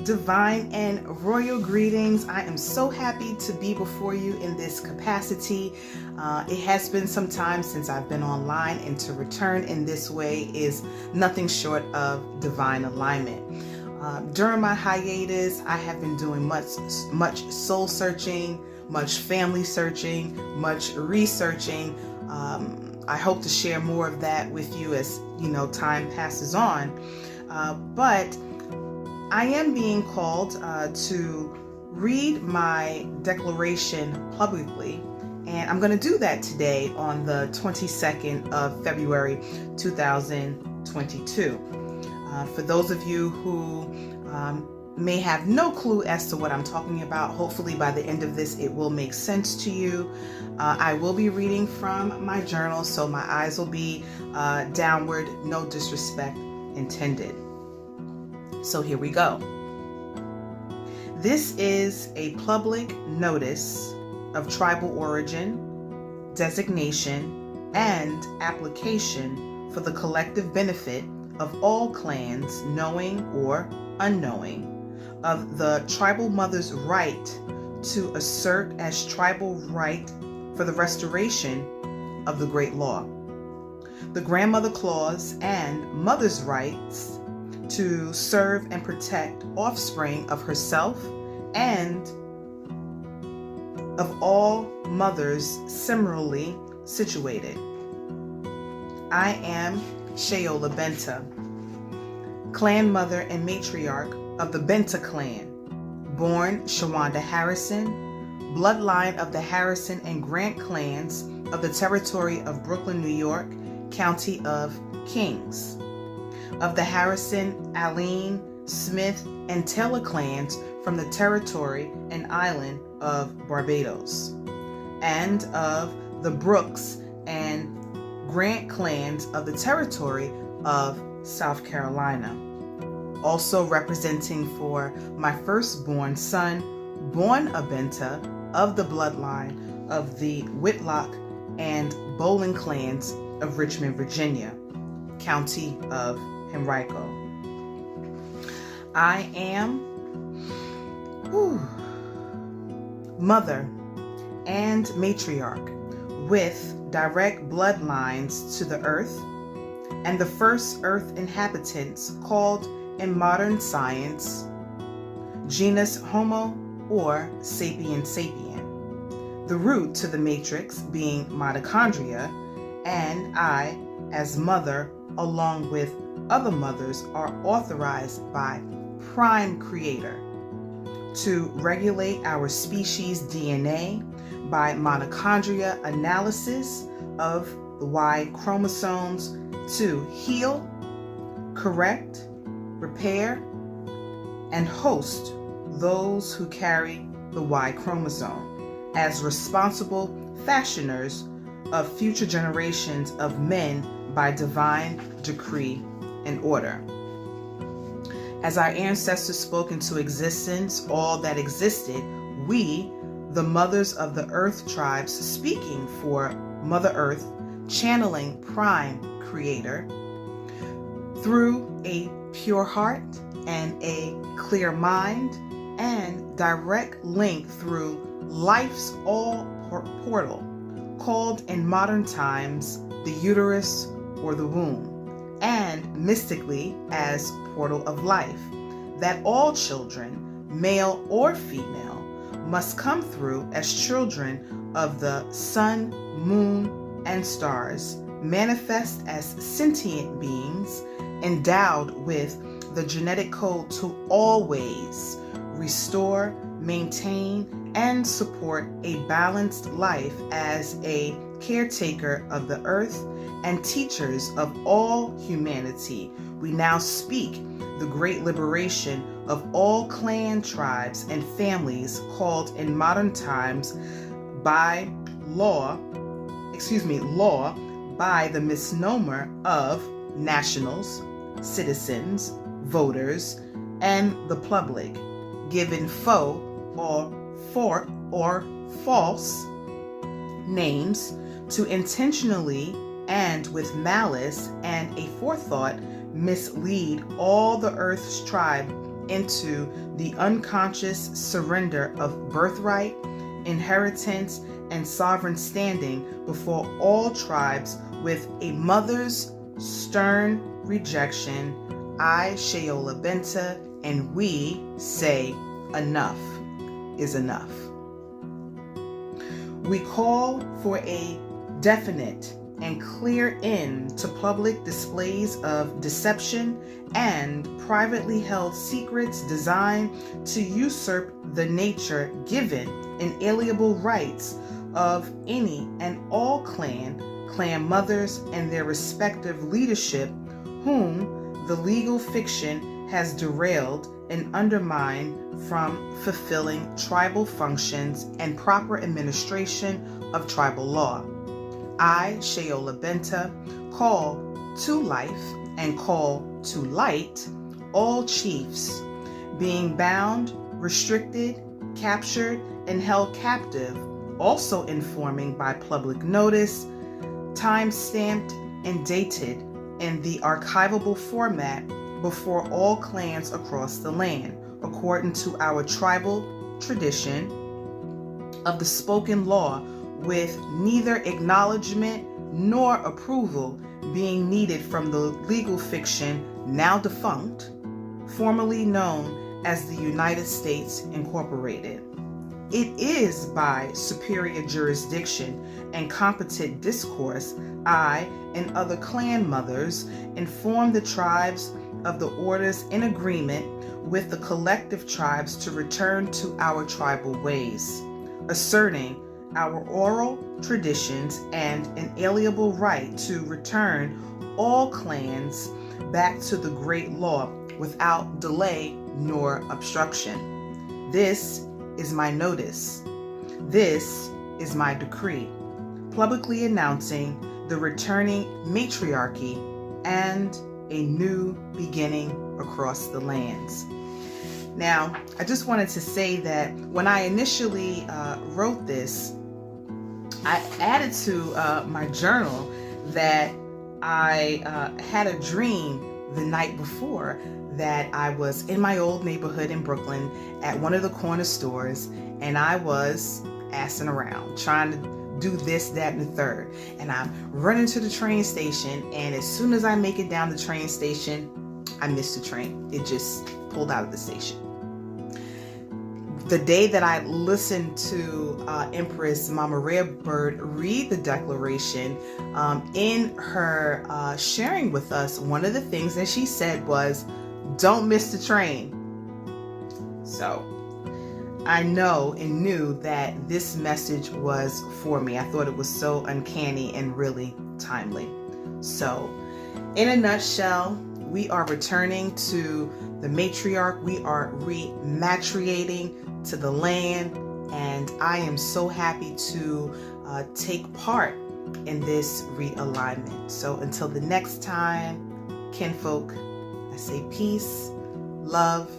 Divine and royal greetings. I am so happy to be before you in this capacity. It has been some time since I've been online, and to return in this way is nothing short of divine alignment. During my hiatus, I have been doing much soul searching, much family searching, much researching. I hope to share more of that with you as time passes on. But I am being called to read my declaration publicly, and I'm going to do that today on the 22nd of February 2022. For those of you who may have no clue as to what I'm talking about, hopefully by the end of this it will make sense to you. I will be reading from my journal, so my eyes will be downward, no disrespect intended. So here we go. This is a public notice of tribal origin, designation, and application for the collective benefit of all clans, knowing or unknowing, of the tribal mother's right to assert as tribal right for the restoration of the Great Law, the Grandmother Clause, and mother's rights to serve and protect offspring of herself and of all mothers similarly situated. I am Shayola Binta, clan mother and matriarch of the Binta Clan, born Shawanda Harrison, bloodline of the Harrison and Grant clans of the territory of Brooklyn, New York, county of Kings, of the Harrison, Alleyne, Smith, and Taylor clans from the territory and island of Barbados, and of the Brooks and Grant clans of the territory of South Carolina. Also representing for my firstborn son, born a Binta, of the bloodline of the Whitlock and Bolling clans of Richmond, Virginia, county of Henrico. I am mother and matriarch with direct bloodlines to the earth, and the first earth inhabitants called in modern science genus Homo or sapien sapien, the root to the matrix being mitochondria, and I, as mother, along with other mothers, are authorized by Prime Creator to regulate our species DNA by mitochondria analysis of the Y chromosomes to heal, correct, repair, and host those who carry the Y chromosome as responsible fashioners of future generations of men by divine decree and order. As our ancestors spoke into existence all that existed, we, the mothers of the earth tribes, speaking for Mother Earth, channeling Prime Creator, through a pure heart and a clear mind and direct link through life's all portal, called in modern times the uterus or the womb, and mystically as portal of life, that all children, male or female, must come through as children of the sun, moon, and stars, manifest as sentient beings endowed with the genetic code to always restore, maintain, and support a balanced life as a caretaker of the earth and teachers of all humanity. We now speak the great liberation of all clan tribes and families called in modern times by law by the misnomer of nationals, citizens, voters, and the public, given faux or false names to intentionally and with malice and a forethought mislead all the earth's tribe into the unconscious surrender of birthright, inheritance, and sovereign standing before all tribes with a mother's stern rejection, I, Shayola Binta, and we say enough is enough. We call for a definite and clear end to public displays of deception and privately held secrets designed to usurp the nature given inalienable rights of any and all clan mothers and their respective leadership, whom the legal fiction has derailed and undermined from fulfilling tribal functions and proper administration of tribal law. I, Shayola Binta, call to life and call to light all chiefs, being bound, restricted, captured, and held captive, also informing by public notice, time-stamped and dated in the archivable format before all clans across the land, according to our tribal tradition of the spoken law, with neither acknowledgement nor approval being needed from the legal fiction now defunct, formerly known as the United States Incorporated. It is by superior jurisdiction and competent discourse I and other clan mothers inform the tribes of the orders in agreement with the collective tribes to return to our tribal ways, asserting our oral traditions and inalienable right to return all clans back to the great law without delay nor obstruction. This is my notice. This is my decree, publicly announcing the returning matriarchy and a new beginning across the lands. Now, I just wanted to say that when I initially wrote this, I added to my journal that I had a dream the night before that I was in my old neighborhood in Brooklyn at one of the corner stores, and I was assing around, trying to do this, that, and the third. And I'm running to the train station, and as soon as I make it down the train station, I missed the train. It just pulled out of the station. The day that I listened to Empress Mama Redbird read the declaration, in her sharing with us, one of the things that she said was, "Don't miss the train." So I know and knew that this message was for me. I thought it was so uncanny and really timely. So in a nutshell, we are returning to the matriarch. We are re-matriating to the land, and I am so happy to take part in this realignment. So until the next time, kinfolk, I say peace, love,